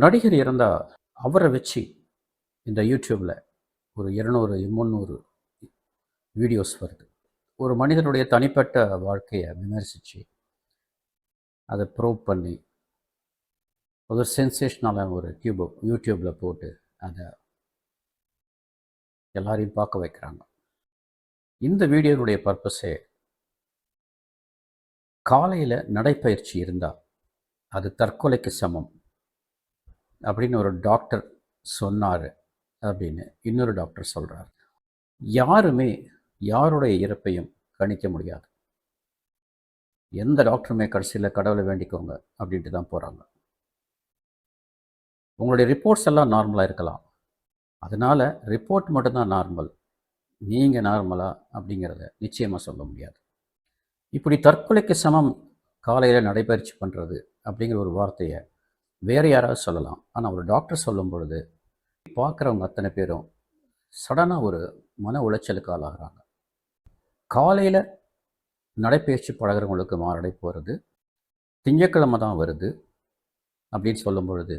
நடிகர் இருந்தால் அவரை வச்சு இந்த யூடியூப்பில் ஒரு 200 300 வீடியோஸ் வருது. ஒரு மனிதனுடைய தனிப்பட்ட வாழ்க்கையை விமர்சித்து அதை ப்ரூவ் பண்ணி ஒரு சென்சேஷனான ஒரு யூடியூப்பில் போட்டு அதை எல்லாரையும் பார்க்க வைக்கிறாங்க. இந்த வீடியோனுடைய பர்பஸே காலையில் நடைப்பயிற்சி இருந்தால் அது தற்கொலைக்கு சமம் அப்படின்னு ஒரு டாக்டர் சொன்னார் அப்படின்னு இன்னொரு டாக்டர் சொல்கிறார். யாருமே யாருடைய இறப்பையும் கணிக்க முடியாது. எந்த டாக்டருமே கடைசியில் கடவுளை வேண்டிக்கோங்க அப்படின்ட்டு தான் போகிறாங்க. உங்களுடைய ரிப்போர்ட்ஸ் எல்லாம் நார்மலாக இருக்கலாம். அதனால் ரிப்போர்ட் மட்டும்தான் நார்மல், நீங்கள் நார்மலா அப்படிங்கிறத நிச்சயமாக சொல்ல முடியாது. இப்படி தற்கொலைக்கு சமம் காலையில் நடைபயிற்சி பண்ணுறது அப்படிங்கிற ஒரு வார்த்தையை வேறு யாராவது சொல்லலாம். ஆனால் ஒரு டாக்டர் சொல்லும் பொழுது பார்க்குறவங்க அத்தனை பேரும் சடனாக ஒரு மன உளைச்சலுக்கு ஆளாகிறாங்க. காலையில் நடைப்பயிற்சி பழகிறவங்களுக்கு மாரடைப்பு வருது, திங்கட்கிழமை தான் வருது அப்படின்னு சொல்லும் பொழுது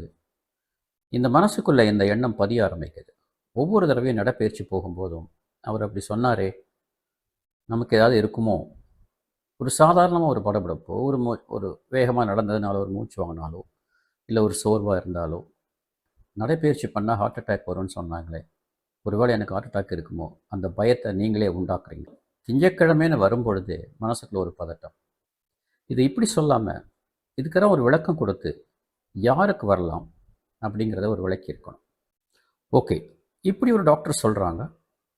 இந்த மனசுக்குள்ளே இந்த எண்ணம் பதிய ஆரம்பிக்குது. ஒவ்வொரு தடவையும் நடைப்பயிற்சி போகும்போதும் அவர் அப்படி சொன்னாரே, நமக்கு ஏதாவது இருக்குமோ, ஒரு சாதாரணமாக ஒரு படபடப்போ, ஒரு வேகமாக நடந்ததுனால ஒரு மூச்சு வாங்கினாலோ, இல்லை ஒரு சோர்வாக இருந்தாலோ, நடைப்பயிற்சி பண்ணால் ஹார்ட் அட்டாக் வரும்னு சொன்னாங்களே, ஒருவேளை எனக்கு ஹார்ட் அட்டாக் இருக்குமோ, அந்த பயத்தை நீங்களே உண்டாக்குறீங்க. திங்கட்கிழமைன்னு வரும்பொழுது மனசுக்குள்ள ஒரு பதட்டம். இது இப்படி சொல்லாமல் இதுக்கெல்லாம் ஒரு விளக்கம் கொடுத்து யாருக்கு வரலாம் அப்படிங்கிறத ஒரு விளக்கி இருக்கணும். ஓகே, இப்படி ஒரு டாக்டர் சொல்கிறாங்க,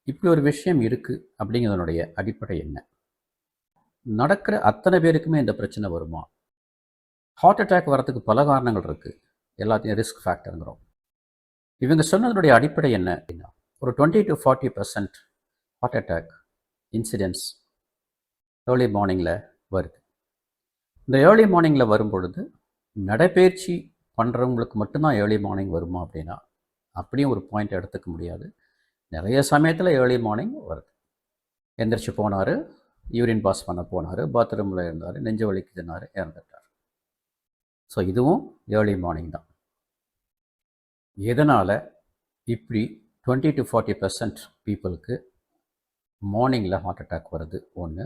இப்படி ஒரு விஷயம் இருக்குது அப்படிங்கிறதனுடைய அடிப்படை என்ன? நடக்கிற அத்தனை பேருக்குமே இந்த பிரச்சனை வருமா? ஹார்ட் அட்டாக் வரத்துக்கு பல காரணங்கள் இருக்குது, எல்லாத்தையும் ரிஸ்க் ஃபேக்டருங்கிறோம். இவங்க சொன்னதனுடைய அடிப்படை என்ன அப்படின்னா, ஒரு 20 to 40% heart attack incidents early மார்னிங்கில் வருது. இந்த ஏர்லி மார்னிங்கில் வரும்பொழுது நடைப்பயிற்சி பண்ணுறவங்களுக்கு மட்டும்தான் ஏர்லி மார்னிங் வருமா அப்படின்னா அப்படியும் ஒரு பாயிண்ட் எடுத்துக்க முடியாது. நிறைய சமயத்தில் ஏர்லி மார்னிங் வருது. எந்திரிச்சு போனார், யூரின் பாஸ் பண்ண போனார், பாத்ரூமில் இருந்தார், நெஞ்சு வலிக்குதுனார், இறந்துட்டார். ஸோ இதுவும் ஏர்லி மார்னிங் தான். எதனால் இப்படி 20 to 40% பீப்புளுக்கு மார்னிங்கில் ஹார்ட் அட்டாக் வருது? ஒன்று.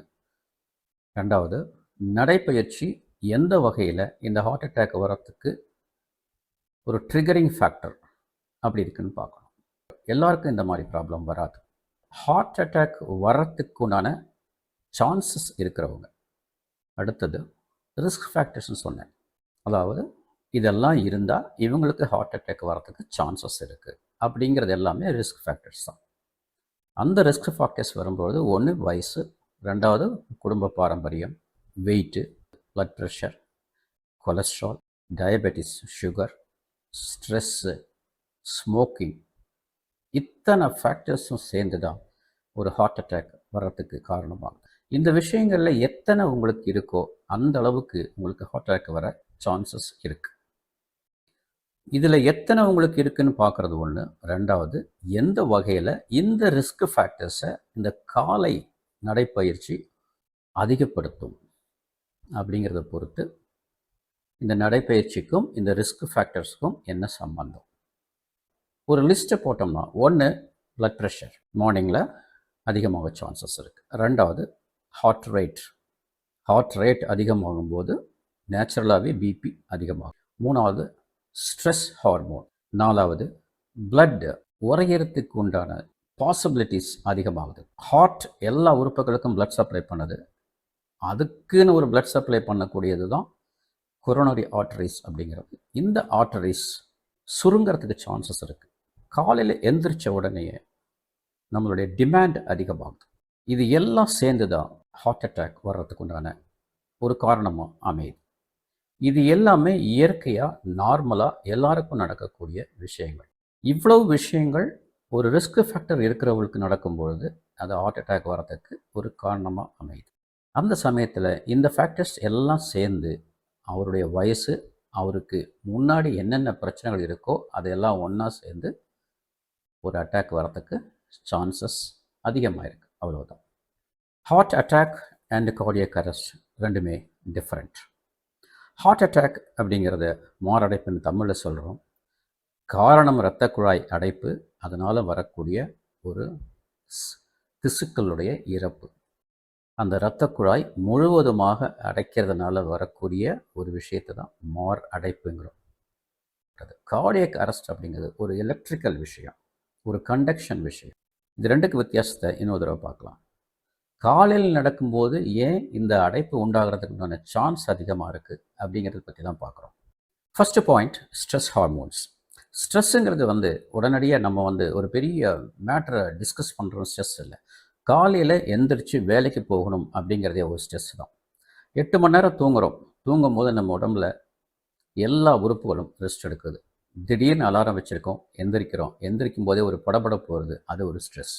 ரெண்டாவது, நடைப்பயிற்சி எந்த வகையில் இந்த ஹார்ட் அட்டாக் வரத்துக்கு ஒரு ட்ரிகரிங் ஃபேக்டர் அப்படி இருக்குன்னு பார்க்கணும். எல்லாருக்கும் இந்த மாதிரி ப்ராப்ளம் வராது. ஹார்ட் அட்டாக் வரத்துக்குண்டான சான்சஸ் இருக்கிறவங்க. அடுத்தது ரிஸ்க் ஃபேக்டர்ஸ்னு சொன்னேன். அதாவது இதெல்லாம் இருந்தால் இவங்களுக்கு ஹார்ட் அட்டாக் வரத்துக்கு சான்சஸ் இருக்குது அப்படிங்கிறது எல்லாமே ரிஸ்க் ஃபேக்டர்ஸ் தான். அந்த ரிஸ்க் ஃபேக்டர்ஸ் வரும்போது ஒன்று வயசு, ரெண்டாவது குடும்ப பாரம்பரியம், weight, blood pressure, cholesterol, diabetes, sugar, stress, smoking, இத்தனை ஃபேக்டர்ஸும் சேர்ந்து தான் ஒரு ஹார்ட் அட்டாக் வர்றதுக்கு காரணமாகும். இந்த விஷயங்களில் எத்தனை உங்களுக்கு இருக்கோ அந்த அளவுக்கு உங்களுக்கு ஹார்ட் அட்டாக் வர சான்சஸ் இருக்குது. இதில் எத்தனை உங்களுக்கு இருக்குதுன்னு பார்க்குறது ஒன்று. ரெண்டாவது, எந்த வகையில் இந்த ரிஸ்க் ஃபேக்டர்ஸை இந்த காலை நடைப்பயிற்சி அதிகப்படுத்தும் அப்படிங்கிறத பொறுத்து இந்த நடைப்பயிற்சிக்கும் இந்த ரிஸ்க் ஃபேக்டர்ஸுக்கும் என்ன சம்பந்தம். ஒரு லிஸ்ட்டை போட்டோம்னா, ஒன்று ப்ளட் ப்ரெஷர் மார்னிங்கில் அதிகமாக சான்சஸ் இருக்குது. ரெண்டாவது ஹார்ட் ரேட் அதிகமாகும்போது நேச்சுரலாகவே பிபி அதிகமாகும். மூணாவது ஸ்ட்ரெஸ் ஹார்மோன். நாலாவது பிளட் உறையிறதுக்கு உண்டான பாசிபிலிட்டிஸ் அதிகமாகுது. ஹார்ட் எல்லா உறுப்புகளுக்கும் பிளட் சப்ளை பண்ணுது. அதுக்குன்னு ஒரு பிளட் சப்ளை பண்ணக்கூடியது தான் கொரோனரி ஆர்டரிஸ் அப்படிங்கிறது. இந்த ஆர்டரிஸ் சுருங்கிறதுக்கு சான்சஸ் இருக்குது. காலையில் எந்திரிச்ச உடனேயே நம்மளுடைய டிமாண்ட் அதிகமாகுது. இது எல்லாம் சேர்ந்து தான் ஹார்ட் அட்டாக் வர்றதுக்கு உண்டான ஒரு காரணமாக அமையுது. இது எல்லாமே இயற்கையாக நார்மலாக எல்லாருக்கும் நடக்கக்கூடிய விஷயங்கள். இவ்வளவு விஷயங்கள் ஒரு ரிஸ்க் ஃபேக்டர் இருக்கிறவங்களுக்கு நடக்கும்பொழுது அது ஹார்ட் அட்டாக் வர்றதுக்கு ஒரு காரணமாக அமையுது. அந்த சமயத்தில் இந்த ஃபேக்டர்ஸ் எல்லாம் சேர்ந்து அவருடைய வயசு, அவருக்கு முன்னாடி என்னென்ன பிரச்சனைகள் இருக்கோ அதையெல்லாம் ஒன்றா சேர்ந்து ஒரு அட்டாக் வர்றதுக்கு சான்சஸ் அதிகமாக இருக்குது. அவ்வளோதான். Heart attack and cardiac arrest ரெண்டுமே டிஃப்ரெண்ட். ஹார்ட் அட்டாக் அப்படிங்கிறத மாரடைப்புன்னு தமிழில் சொல்கிறோம். காரணம் இரத்த குழாய் அடைப்பு, அதனால் வரக்கூடிய ஒரு திசுக்களுடைய இறப்பு. அந்த இரத்த குழாய் முழுவதுமாக அடைக்கிறதுனால வரக்கூடிய ஒரு விஷயத்தை தான் மார் அடைப்புங்கிறோம். கார்டியக் அரெஸ்ட் அப்படிங்கிறது ஒரு எலக்ட்ரிக்கல் விஷயம், ஒரு கண்டக்ஷன் விஷயம். இது ரெண்டுக்கு வித்தியாசத்தை இன்னொரு தடவை பார்க்கலாம். காலையில் நடக்கும்போது ஏன் இந்த அடைப்பு உண்டாகிறதுக்கு உண்டான சான்ஸ் அதிகமாக இருக்குது அப்படிங்கிறத பற்றி தான் பார்க்குறோம். First point, stress hormones. ஸ்ட்ரெஸ்ஸுங்கிறது உடனடியாக நம்ம ஒரு பெரிய மேட்டரை டிஸ்கஸ் பண்ணுறோம். ஸ்ட்ரெஸ் இல்லை, காலையில் எந்திரிச்சு வேலைக்கு போகணும் அப்படிங்கிறதே ஒரு ஸ்ட்ரெஸ் தான். 8 மணி நேரம் தூங்கும் போது நம்ம உடம்புல எல்லா உறுப்புகளும் ரெஸ்ட் எடுக்குது. திடீர்னு அலாரம் வச்சுருக்கோம், எந்திரிக்கும் போதே ஒரு படபடப்பு வருது, அது ஒரு ஸ்ட்ரெஸ்.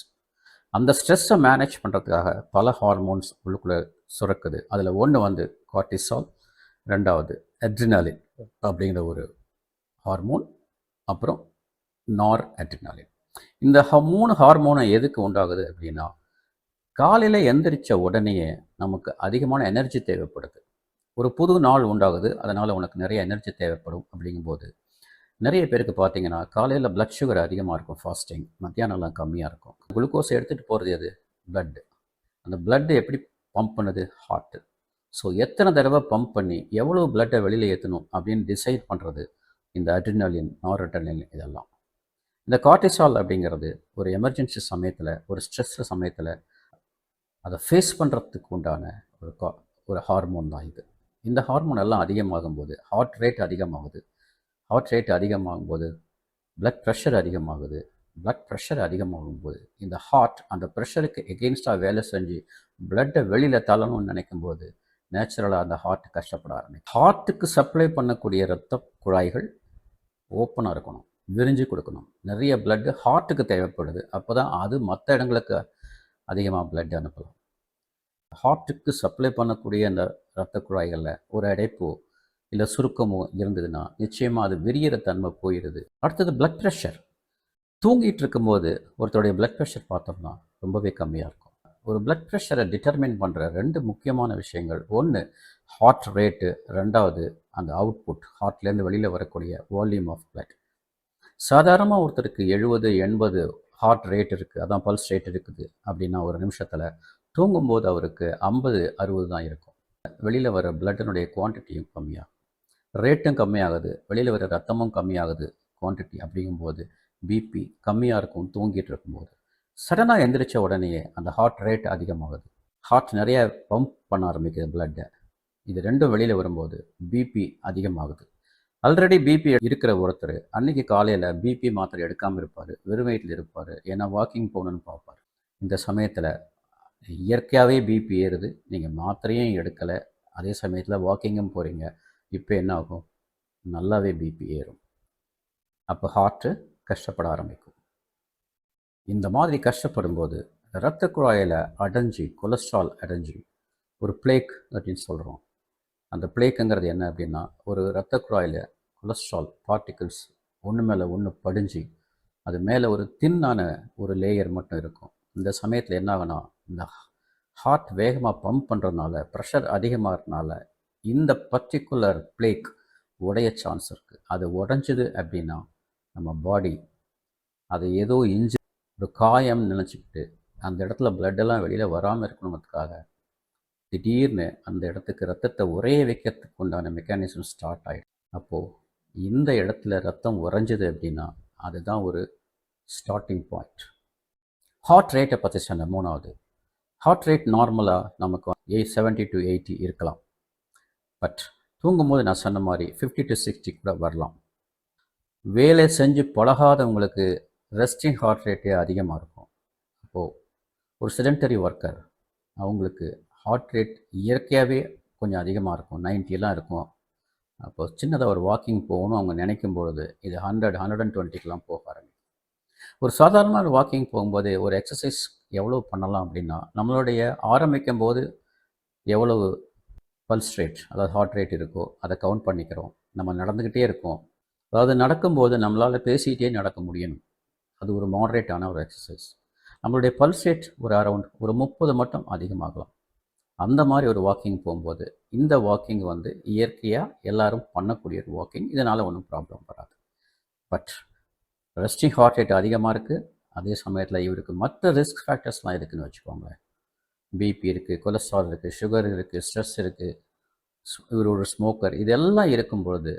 அந்த ஸ்ட்ரெஸ்ஸை மேனேஜ் பண்ணுறதுக்காக பல ஹார்மோன்ஸ் உள்ளுக்குள்ளே சுரக்குது. அதில் ஒன்று கார்டிசால், ரெண்டாவது அட்ரினாலின் அப்படிங்கிற ஒரு ஹார்மோன், அப்புறம் நார் அட்ரினாலின். இந்த 3 ஹார்மோனை எதுக்கு உண்டாகுது அப்படின்னா, காலையில் எந்திரிச்ச உடனேயே நமக்கு அதிகமான எனர்ஜி தேவைப்படுது. ஒரு புது நாள் உண்டாகுது, அதனால் உனக்கு நிறைய எனர்ஜி தேவைப்படும். அப்படிங்கும்போது நிறைய பேருக்கு பார்த்தீங்கன்னா காலையில் பிளட் சுகர் அதிகமாக இருக்கும், ஃபாஸ்டிங், மத்தியானம்லாம் கம்மியாக இருக்கும். குளுக்கோஸ் எடுத்துகிட்டு போகிறது எது? பிளட்டு. அந்த பிளட்டு எப்படி பம்ப் பண்ணுது? ஹார்ட்டு. ஸோ எத்தனை தடவை பம்ப் பண்ணி எவ்வளோ பிளட்டை வெளியில் ஏற்றணும் அப்படின்னு டிசைட் பண்ணுறது இந்த அட்ரினலின், நார் அட்ரினலின் இதெல்லாம். இந்த கார்டிசால் அப்படிங்கிறது ஒரு எமர்ஜென்சி சமயத்தில், ஒரு ஸ்ட்ரெஸ் சமயத்தில் அதை ஃபேஸ் பண்ணுறதுக்கு உண்டான ஒரு ஹார்மோன் தான் இது. இந்த ஹார்மோன் எல்லாம் அதிகமாகும்போது ஹார்ட் ரேட் அதிகமாகுது. ஹார்ட் ரேட் அதிகமாகும்போது பிளட் ப்ரெஷர் அதிகமாகுது. பிளட் ப்ரெஷர் அதிகமாகும்போது இந்த ஹார்ட் அந்த ப்ரெஷருக்கு எகெயின்ஸ்டாக வேலை செஞ்சு பிளட்டை வெளியில் தள்ளணும்னு நினைக்கும்போது நேச்சுரலாக அந்த ஹார்ட் கஷ்டப்பட ஆரம்பிக்கும். ஹார்ட்டுக்கு சப்ளை பண்ணக்கூடிய இரத்த குழாய்கள் ஓப்பனாக இருக்கணும், விரிஞ்சு கொடுக்கணும். நிறைய பிளட்டு ஹார்ட்டுக்கு தேவைப்படுது, அப்போ தான் அது மற்ற இடங்களுக்கு அதிகமாக பிளட் அனுப்பலாம். ஹார்ட்டுக்கு சப்ளை பண்ணக்கூடிய அந்த இரத்த குழாய்களில் ஒரு அடைப்போ இல்லை சுருக்கமோ இருந்ததுன்னா நிச்சயமாக அது விரியிற தன்மை போயிடுது. அடுத்தது பிளட் ப்ரெஷர். தூங்கிட்டு இருக்கும்போது ஒருத்தருடைய பிளட் ப்ரெஷர் பார்த்தோம்னா ரொம்பவே கம்மியாக இருக்கும். ஒரு பிளட் ப்ரெஷரை டிட்டர்மின் பண்ணுற 2 முக்கியமான விஷயங்கள், ஒன்று ஹார்ட் ரேட்டு, ரெண்டாவது அந்த அவுட்புட், ஹார்ட்லேருந்து வெளியில் வரக்கூடிய வால்யூம் ஆஃப் பிளட். சாதாரணமாக ஒருத்தருக்கு 70, 80 ஹார்ட் ரேட் இருக்குது, அதான் பல்ஸ் ரேட் இருக்குது அப்படின்னா ஒரு நிமிஷத்தில், தூங்கும்போது அவருக்கு 50, 60 தான் இருக்கும். வெளியில் வர பிளட்டினுடைய குவான்டிட்டியும் கம்மியாகும், ரேட்டும் கம்மியாகுது, வெளியில் வர ரத்தமும் கம்மியாகுது குவான்டிட்டி. அப்படிங்கும்போது பிபி கம்மியாக இருக்கும். தூங்கிட்டு இருக்கும்போது சடனாக எந்திரிச்ச உடனேயே அந்த ஹார்ட் ரேட் அதிகமாகுது, ஹார்ட் நிறைய பம்ப் பண்ண ஆரம்பிக்குது பிளட்டை. இது ரெண்டும் வெளியில் வரும்போது பிபி அதிகமாகுது. ஆல்ரெடி பிபி இருக்கிற ஒருத்தர் அன்றைக்கி காலையில் பிபி மாத்திரை எடுக்காமல் இருப்பார், வெறும் வயிற்றில் இருப்பார், ஏன்னா வாக்கிங் போகணுன்னு பார்ப்பார். இந்த சமயத்தில் இயற்கையாகவே பிபி ஏறுது, நீங்கள் மாத்திரையும் எடுக்கலை, அதே சமயத்தில் வாக்கிங்கும் போகிறீங்க, இப்போ என்ன ஆகும்? நல்லாவே பிபி ஏறும். அப்போ ஹார்ட்டு கஷ்டப்பட ஆரம்பிக்கும். இந்த மாதிரி கஷ்டப்படும்போது இரத்த குழாயில் அடைஞ்சி, கொலஸ்ட்ரால் அடைஞ்சி ஒரு பிளேக் அப்படின்னு சொல்கிறோம். அந்த பிளேக்குங்கிறது என்ன அப்படின்னா, ஒரு இரத்த குழாயில் கொலஸ்ட்ரால் பார்ட்டிகிள்ஸ் ஒன்று மேலே ஒன்று படிஞ்சு அது மேலே ஒரு தின்னான ஒரு லேயர் மட்டும் இருக்கும். இந்த சமயத்தில் என்ன ஆகுனா, இந்த ஹார்ட் வேகமாக பம்ப் பண்ணுறதுனால, ப்ரெஷர் அதிகமாகறதுனால இந்த பர்டிகுலர் பிளேக் உடைய சான்ஸ் இருக்குது. அது உடஞ்சிது அப்படின்னா நம்ம பாடி அது ஏதோ ஒரு காயம்னு நினச்சிக்கிட்டு அந்த இடத்துல பிளட்டெல்லாம் வெளியில் வராமல் இருக்கணுங்கிறதுக்காக திடீர்னு அந்த இடத்துக்கு ரத்தத்தை உறைய வைக்கிறதுக்கு உண்டான மெக்கானிசம் ஸ்டார்ட் ஆகிடும். அப்போது இந்த இடத்துல ரத்தம் உறைஞ்சிது அப்படின்னா அதுதான் ஒரு ஸ்டார்டிங் பாயிண்ட். ஹார்ட் ரேட்டை பற்றி சொன்ன மூணாவது, ஹார்ட் ரேட் நார்மலாக நமக்கு 70 to 80 இருக்கலாம். பட் தூங்கும்போது நான் சொன்ன மாதிரி 50 to 60 கூட வரலாம். வேலை செஞ்சு பழகாதவங்களுக்கு ரெஸ்டிங் ஹார்ட் ரேட்டே அதிகமாக இருக்கும். அப்போது ஒரு செடென்டரி ஒர்க்கர் அவங்களுக்கு ஹார்ட் ரேட் இயற்கையாகவே கொஞ்சம் அதிகமாக இருக்கும், 90 இருக்கும். அப்போது சின்னதாக ஒரு வாக்கிங் போகணும் அவங்க நினைக்கும் பொழுது இது 100, 120 போக ஆரம்பிக்கும். ஒரு சாதாரண வாக்கிங் போகும்போது ஒரு எக்ஸசைஸ் எவ்வளோ பண்ணலாம் அப்படின்னா, நம்மளுடைய ஆரம்பிக்கும் போது எவ்வளவு பல்ஸ் ரேட், அதாவது ஹார்ட் ரேட் இருக்கோ அதை கவுண்ட் பண்ணிக்கிறோம். நம்ம நடந்துக்கிட்டே இருக்கோம், அதாவது நடக்கும்போது நம்மளால் பேசிக்கிட்டே நடக்க முடியணும். அது ஒரு மாடரேட்டான ஒரு எக்ஸசைஸ். நம்மளுடைய பல்ஸ் ரேட் ஒரு அரவுண்ட் ஒரு 30 மட்டும் அதிகமாகலாம். அந்த மாதிரி ஒரு வாக்கிங் போகும்போது இந்த வாக்கிங் இயற்கையாக எல்லோரும் பண்ணக்கூடிய ஒரு வாக்கிங், இதனால் ஒன்றும் ப்ராப்ளம் வராது. பட் ரெஸ்டிங் ஹார்ட் ரேட் அதிகமாக இருக்குது. அதே சமயத்தில் இவருக்கு மற்ற ரிஸ்க் ஃபேக்டர்ஸ்லாம் இருக்குதுன்னு வச்சுக்கோங்களேன். பிபி இருக்குது, கொலஸ்ட்ரால் இருக்குது, சுகர் இருக்குது, ஸ்ட்ரெஸ் இருக்குது, இவர் ஒரு ஸ்மோக்கர். இதெல்லாம் இருக்கும் பொழுது,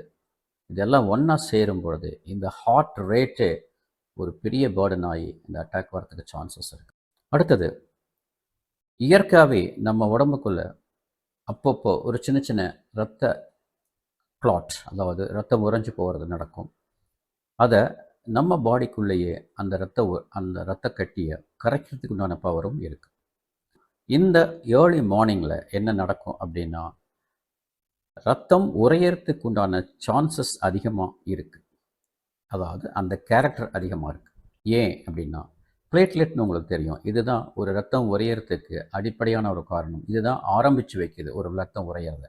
இதெல்லாம் ஒன்றா சேரும் பொழுது இந்த ஹார்ட் ரேட்டே ஒரு பெரிய பேர்டன் ஆகி இந்த அட்டாக் வரதுக்கு சான்சஸ் இருக்குது. அடுத்தது, இயற்கையாகவே நம்ம உடம்புக்குள்ளே அப்பப்போ ஒரு சின்ன சின்ன இரத்த கிளாட், அதாவது ரத்தம் உறைஞ்சி போகிறது நடக்கும். அதை நம்ம பாடிக்குள்ளேயே அந்த இரத்த கட்டியை கரைக்கிறதுக்கு உண்டான பவரும் இருக்குது. இந்த ஏர்லி மார்னிங்கில் என்ன நடக்கும் அப்படின்னா, ரத்தம் உறையறதுக்கு உண்டான சான்சஸ் அதிகமாக இருக்குது. அதாவது அந்த கேரக்டர் அதிகமாக இருக்குது. ஏன் அப்படின்னா, பிளேட்லெட்னு உங்களுக்கு தெரியும். இதுதான் ஒரு ரத்தம் உறையறதுக்கு அடிப்படையான ஒரு காரணம். இதுதான் ஆரம்பித்து வைக்குது ஒரு ரத்தம் உறையிறத.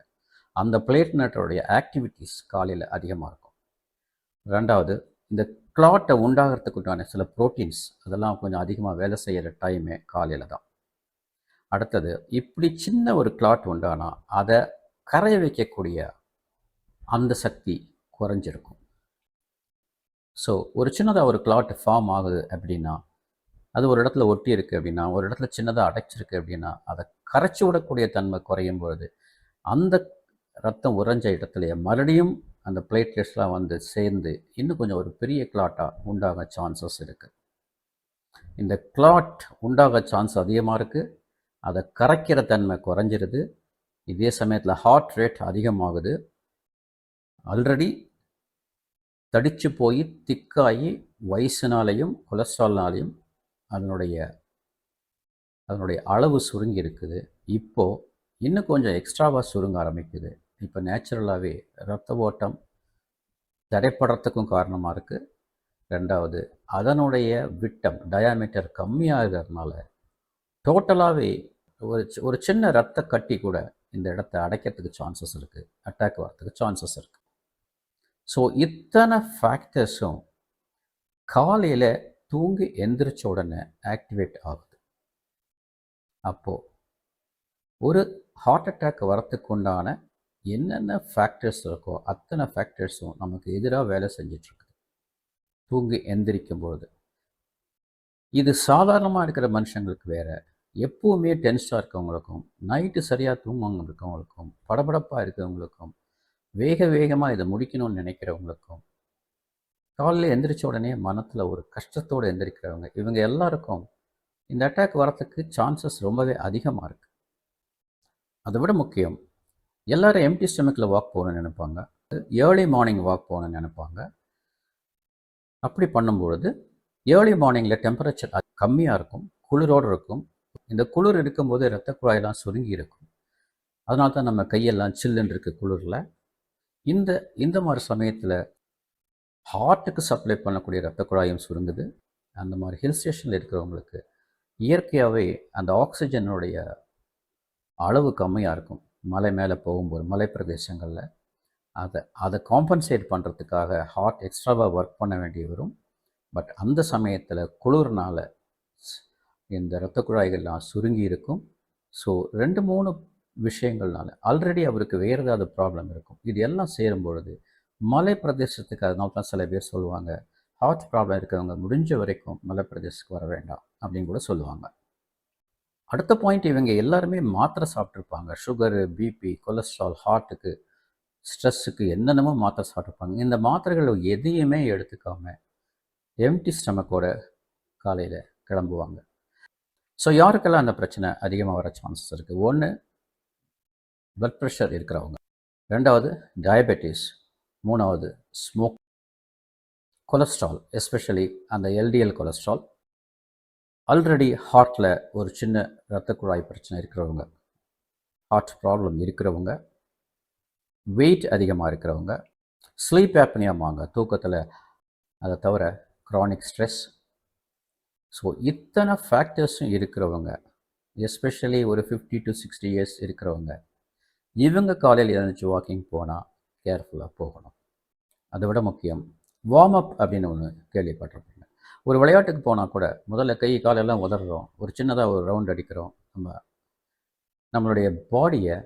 அந்த பிளேட்லெட்டோடைய ஆக்டிவிட்டீஸ் காலையில் அதிகமாக இருக்கும். ரெண்டாவது, இந்த கிளாட்டை உண்டாகிறதுக்கு உண்டான சில ப்ரோட்டீன்ஸ் அதெல்லாம் கொஞ்சம் அதிகமாக வேலை செய்கிற டைமே காலையில் தான். அடுத்தது, இப்படி சின்ன ஒரு கிளாட் உண்டானா அதை கரைய வைக்கக்கூடிய அந்த சக்தி குறைஞ்சிருக்கும். ஸோ ஒரு சின்னதாக ஒரு கிளாட் ஃபார்ம் ஆகுது அப்படின்னா, அது ஒரு இடத்துல ஒட்டி இருக்குது அப்படின்னா, ஒரு இடத்துல சின்னதாக அடைச்சிருக்கு அப்படின்னா, அதை கரைச்சி விடக்கூடிய தன்மை குறையும் பொழுது அந்த ரத்தம் உறைஞ்ச இடத்துலையே மறுபடியும் அந்த பிளேட்லெட்ஸ்லாம் வந்து சேர்ந்து இன்னும் கொஞ்சம் ஒரு பெரிய கிளாட்டாக உண்டாக சான்சஸ் இருக்குது. இந்த கிளாட் உண்டாக சான்ஸ் அதிகமாக இருக்குது. அதை கரைக்கிற தன்மை குறைஞ்சிருது. இதே சமயத்தில் ஹார்ட் ரேட் அதிகமாகுது. ஆல்ரெடி தடித்து போய் திக்காகி வயசுனாலையும் கொலஸ்ட்ரால்னாலையும் அதனுடைய அளவு சுருங்கி இருக்குது. இப்போது இன்னும் கொஞ்சம் எக்ஸ்ட்ராவாக சுருங்க ஆரம்பிக்குது. இப்போ நேச்சுரலாகவே இரத்த ஓட்டம் தடைப்படுறதுக்கும் காரணமாக இருக்குது. ரெண்டாவது, அதனுடைய விட்டம் டயாமீட்டர் கம்மியாகிறதுனால டோட்டலாகவே ஒரு சின்ன இரத்த கட்டி கூட இந்த இடத்த அடைக்கிறதுக்கு சான்சஸ் இருக்குது, அட்டாக் வரத்துக்கு சான்சஸ் இருக்குது. ஸோ இத்தனை ஃபேக்டர்ஸும் காலையில் தூங்கி எந்திரிச்ச உடனே ஆக்டிவேட் ஆகுது. அப்போது ஒரு ஹார்ட் அட்டாக் வரத்துக்கு உண்டான என்னென்ன ஃபேக்டர்ஸ் இருக்கோ அத்தனை ஃபேக்டர்ஸும் நமக்கு எதிராக வேலை செஞ்சிட்ருக்குது தூங்கி எந்திரிக்கும் பொழுது. இது சாதாரணமாக இருக்கிற மனுஷங்களுக்கு வேறு, எப்போவுமே டென்ஸாக இருக்கவங்களுக்கும், நைட்டு சரியாக தூங்காமல் இருக்கவங்களுக்கும், படபடப்பாக இருக்கிறவங்களுக்கும், வேகமாக இதை முடிக்கணும்னு நினைக்கிறவங்களுக்கும், காலையில் எந்திரிச்ச உடனே மனத்தில் ஒரு கஷ்டத்தோடு எந்திரிக்கிறவங்க, இவங்க எல்லாருக்கும் இந்த அட்டாக் வரத்துக்கு சான்சஸ் ரொம்பவே அதிகமாக இருக்குது. அதை விட முக்கியம், எல்லோரும் எம்டி ஸ்டொமக்கில் வாக் போகணும்னு நினைப்பாங்க, ஏர்லி மார்னிங் வாக் போகணும்னு நினைப்பாங்க. அப்படி பண்ணும்பொழுது ஏர்லி மார்னிங்கில் டெம்பரேச்சர் கம்மியாக இருக்கும், குளிரோடு இருக்கும். இந்த குளிர் இருக்கும்போது இரத்த குழாயெல்லாம் சுருங்கி இருக்கும். அதனால தான் நம்ம கையெல்லாம் சில்லுன்னு இருக்குது குளிரில். இந்த மாதிரி சமயத்தில் ஹார்ட்டுக்கு சப்ளை பண்ணக்கூடிய இரத்த குழாயும் சுருங்குது. அந்த மாதிரி ஹில் ஸ்டேஷனில் இருக்கிறவங்களுக்கு இயற்கையாகவே அந்த ஆக்சிஜனுடைய அளவு கம்மியாக இருக்கும். மலை மேலே போகும்போது மலை பிரதேசங்களில் அதை காம்பன்சேட் பண்ணுறதுக்காக ஹார்ட் எக்ஸ்ட்ராவாக ஒர்க் பண்ண வேண்டி வரும். பட் அந்த சமயத்தில் குளிர்னால இந்த இரத்த குழாய்கள்லாம் சுருங்கி இருக்கும். ஸோ 2-3 விஷயங்கள்னால ஆல்ரெடி அவருக்கு வேறு ஏதாவது ப்ராப்ளம் இருக்கும். இது எல்லாம் சேரும் பொழுது மலை பிரதேசத்துக்கு, அதனால தான் சில பேர் சொல்லுவாங்க, ஹார்ட் ப்ராப்ளம் இருக்கிறவங்க முடிஞ்ச வரைக்கும் மலை பிரதேசத்துக்கு வர வேண்டாம் அப்படின்னு கூட சொல்லுவாங்க. அடுத்த பாயிண்ட், இவங்க எல்லாருமே மாத்திரை சாப்பிட்ருப்பாங்க. சுகரு, பிபி, கொலஸ்ட்ரால், ஹார்ட்டுக்கு, ஸ்ட்ரெஸ்ஸுக்கு என்னென்னமோ மாத்திரை சாப்பிட்ருப்பாங்க. இந்த மாத்திரைகள் எதையுமே எடுத்துக்காமல் எம்டி ஸ்டமக்கோட காலையில் கிளம்புவாங்க. ஸோ யாருக்கெல்லாம் அந்த பிரச்சனை அதிகமாக வர சான்சஸ் இருக்குது? ஒன்று, பிளட் ப்ரெஷர் இருக்கிறவங்க. ரெண்டாவது, டயபெட்டிஸ். மூணாவது, ஸ்மோக். கொலஸ்ட்ரால், எஸ்பெஷலி அந்த எல்டிஎல் கொலஸ்ட்ரால். ஆல்ரெடி ஹார்ட்டில் ஒரு சின்ன இரத்த குழாய் பிரச்சனை இருக்கிறவங்க, ஹார்ட் ப்ராப்ளம் இருக்கிறவங்க, வெயிட் அதிகமாக இருக்கிறவங்க, ஸ்லீப் ஆப்னியாமாங்க, தூக்கத்தில், அதை தவிர க்ரானிக் ஸ்ட்ரெஸ். ஸோ இத்தனை ஃபேக்டர்ஸும் இருக்கிறவங்க, எஸ்பெஷலி ஒரு 50 to 60 இயர்ஸ் இருக்கிறவங்க, இவங்க காலையில் எழுந்துச்சு வாக்கிங் போனால் கேர்ஃபுல்லாக போகணும். அதை விட முக்கியம், வார்ம் அப் அப்படின்னு ஒன்று கேள்விப்பட்டிருப்பீங்க. ஒரு விளையாட்டுக்கு போனால் கூட முதல்ல கை காலெல்லாம் உதறோம், ஒரு சின்னதாக ஒரு ரவுண்ட் அடிக்கிறோம். நம்மளுடைய பாடியை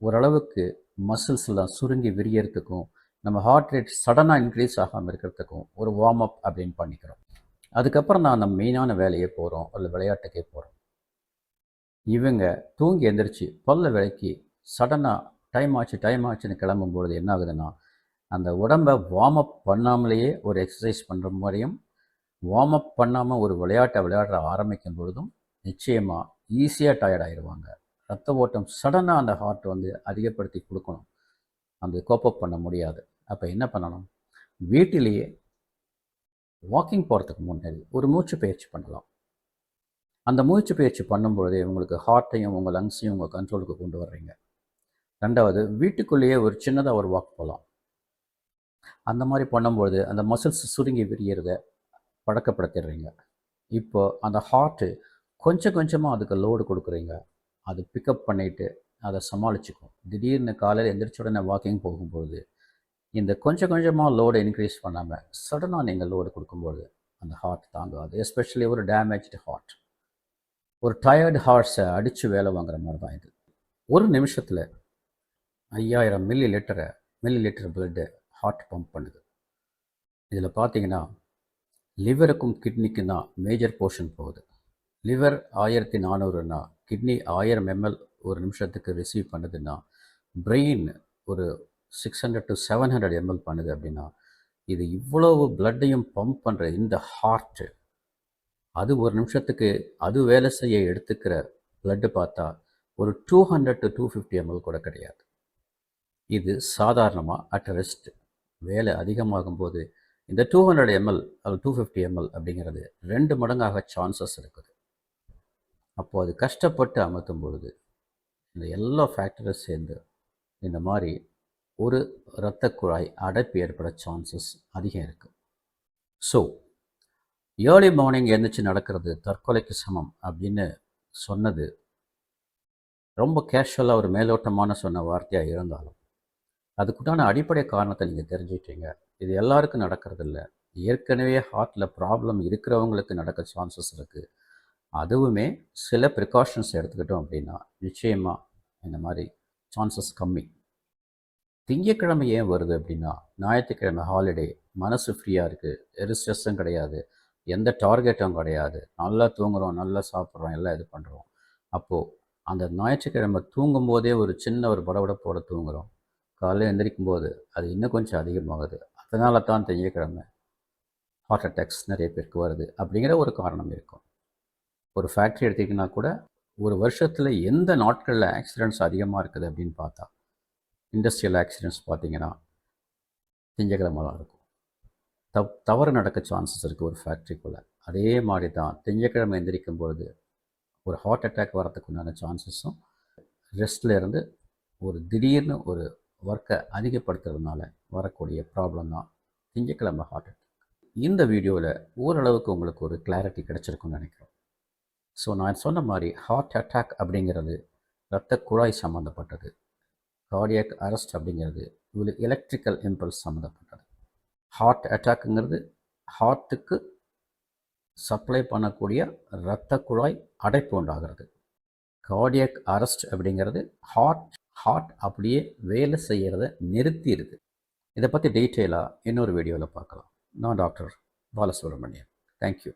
ஓரளவுக்கு மசில்ஸ்லாம் சுருங்கி விரியறதுக்கும் நம்ம ஹார்ட் ரேட் சடனாக இன்க்ரீஸ் ஆகாமல் இருக்கிறதுக்கும் ஒரு வார்ம் அப் அப்படின்னு பண்ணிக்கிறோம். அதுக்கப்புறம் நான் நம்ம மெயினான வேலையே போகிறோம், இல்லை விளையாட்டுக்கே போகிறோம். இவங்க தூங்கி எந்திரிச்சு பல்ல விளக்கி சடனாக டைம் ஆச்சுன்னு கிளம்பும்பொழுது என்ன ஆகுதுன்னா, அந்த உடம்பை வார்ம் அப் பண்ணாமலேயே ஒரு எக்ஸசைஸ் பண்ணுற மாதிரியும், வார்ம் அப் பண்ணாமல் ஒரு விளையாட்டை விளையாட ஆரம்பிக்கும் பொழுதும் நிச்சயமாக ஈஸியாக டயர்ட் ஆயிடுவாங்க. ரத்த ஓட்டம் சடனாக அந்த ஹார்ட் அதிகப்படுத்தி கொடுக்கணும், அந்த கோப்பப் பண்ண முடியாது. அப்போ என்ன பண்ணணும்? வீட்டிலேயே வாக்கிங் போகிறதுக்கு முன்னாடி ஒரு மூச்சு பயிற்சி பண்ணலாம். அந்த மூச்சு பயிற்சி பண்ணும்பொழுதே உங்களுக்கு ஹார்ட்டையும் உங்கள் லங்ஸையும் உங்கள் கண்ட்ரோலுக்கு கொண்டு வர்றீங்க. ரெண்டாவது, வீட்டுக்குள்ளேயே ஒரு சின்னதாக ஒரு வாக் போகலாம். அந்த மாதிரி பண்ணும்பொழுது அந்த மசில்ஸ் சுருங்கி விரியறத பழக்கப்படுத்திடுறீங்க. இப்போ அந்த ஹார்ட்டு கொஞ்சம் கொஞ்சமாக அதுக்கு லோடு கொடுக்குறீங்க. அது பிக்கப் பண்ணிவிட்டு அதை சமாளிச்சுக்கும். திடீர்னு காலையில் எந்திரிச்ச உடனே வாக்கிங் போகும்பொழுது இந்த கொஞ்சம் கொஞ்சமாக லோடை இன்க்ரீஸ் பண்ணாமல் சடனாக நீங்கள் லோடு கொடுக்கும்பொழுது அந்த ஹார்ட் தாங்காது. எஸ்பெஷலி ஒரு டேமேஜ்டு ஹார்ட், ஒரு டயர்டு ஹார்ட்ஸை அடித்து வேலை வாங்குற மாதிரி தான் இது. ஒரு நிமிஷத்தில் 5000 millilitre blood heart pump பண்ணுது. இதில் பார்த்தீங்கன்னா லிவருக்கும் கிட்னிக்கும் தான் மேஜர் போர்ஷன் போகுது. லிவர் 1400னா கிட்னி 1000 ml ஒரு நிமிஷத்துக்கு ரிசீவ் பண்ணுதுன்னா, பிரெயின் ஒரு 600 to 700 ml பண்ணுது. அப்படின்னா இது இவ்வளவு பிளட்டையும் பம்ப் பண்ணுற இந்த ஹார்ட்டு, அது ஒரு நிமிஷத்துக்கு அது வேலை செய்ய எடுத்துக்கிற பிளட்டு பார்த்தா ஒரு 200 to 250 ml கூட கிடையாது. இது சாதாரணமாக அட் ரெஸ்ட். வேலை அதிகமாகும் போது இந்த 200 ml அல்லது 250 ml அப்படிங்கிறது 2 மடங்காக சான்சஸ் இருக்குது. அப்போது அது கஷ்டப்பட்டு அமர்த்தும் பொழுது இந்த எல்லா ஃபேக்டரும் சேர்ந்து இந்த மாதிரி ஒரு இரத்த குழாய் அடைப்பு ஏற்பட சான்சஸ் அதிகம் இருக்குது. ஸோ ஏர்லி மார்னிங் எழுந்திரிச்சு நடக்கிறது தற்கொலைக்கு சமம் அப்படின்னு சொன்னது ரொம்ப கேஷுவலாக ஒரு மேலோட்டமான சொன்ன வார்த்தையாக இருந்தாலும் அதுக்குண்டான அடிப்படை காரணத்தை நீங்கள் தெரிஞ்சுக்கிட்டீங்க. இது எல்லாருக்கும் நடக்கிறதில்ல. ஏற்கனவே ஹார்ட்டில் ப்ராப்ளம் இருக்கிறவங்களுக்கு நடக்க சான்சஸ் இருக்குது. அதுவுமே சில ப்ரிகாஷன்ஸ் எடுத்துக்கிட்டோம் அப்படின்னா நிச்சயமாக இந்த மாதிரி சான்சஸ் கம்மி. திங்கக்கிழமை ஏன் வருது அப்படின்னா, ஞாயிற்றுக்கிழமை ஹாலிடே, மனசு ஃப்ரீயாக இருக்குது, எது ஸ்ட்ரெஸ்ஸும் கிடையாது, எந்த டார்கெட்டும் கிடையாது, நல்லா தூங்குகிறோம், நல்லா சாப்பிட்றோம், எல்லாம் இது பண்ணுறோம். அப்போது அந்த ஞாயிற்றுக்கிழமை தூங்கும்போதே ஒரு சின்ன ஒரு படபடப்போடு தூங்குகிறோம். காலையில் எந்திரிக்கும் போது அது இன்னும் கொஞ்சம் அதிகமாகுது. அதனால தான் திங்கக்கிழமை ஹார்ட் அட்டாக்ஸ் நிறைய பேருக்கு வருது அப்படிங்கிற ஒரு காரணம் இருக்கும். ஒரு ஃபேக்ட்ரி எடுத்திங்கன்னா கூட ஒரு வருஷத்தில் எந்த நாட்களில் ஆக்சிடெண்ட்ஸ் அதிகமாக இருக்குது அப்படின்னு பார்த்தா, இண்டஸ்ட்ரியல் ஆக்சிடெண்ட்ஸ் பார்த்திங்கன்னா திங்கக்கிழமை தான் இருக்கும். தவறு நடக்க சான்சஸ் இருக்குது ஒரு ஃபேக்ட்ரிக்குள்ளே. அதே மாதிரி தான் திங்கக்கிழமை எந்திரிக்கும் பொழுது ஒரு ஹார்ட் அட்டாக் வரத்துக்கு உண்டான சான்சஸும் ரெஸ்ட்டில் இருந்து ஒரு திடீர்னு ஒரு ஒர்க்கை அதிகப்படுத்துறதுனால வரக்கூடிய ப்ராப்ளம் தான் திங்கக்கிழமை ஹார்ட் அட்டாக். இந்த வீடியோவில் ஓரளவுக்கு உங்களுக்கு ஒரு கிளாரிட்டி கிடச்சிருக்குன்னு நினைக்கிறோம். ஸோ நான் சொன்ன மாதிரி ஹார்ட் அட்டாக் அப்படிங்கிறது இரத்த குழாய் சம்மந்தப்பட்டது. கார்டியாக் அரெஸ்ட் அப்படிங்கிறது எலக்ட்ரிக்கல் இம்பல்ஸ் சம்மந்தப்பட்டது. ஹார்ட் அட்டாக்குங்கிறது ஹார்ட்டுக்கு சப்ளை பண்ணக்கூடிய இரத்த குழாய் அடைப்பு உண்டாகிறது. கார்டியாக் அரெஸ்ட் அப்படிங்கிறது ஹார்ட் அப்படியே வேலை செய்கிறத நிறுத்திடுது. இதை பற்றி டீட்டெயிலாக இன்னொரு வீடியோவில் பார்க்கலாம். நான் டாக்டர் பாலசுப்ரமணியன். தேங்க்யூ.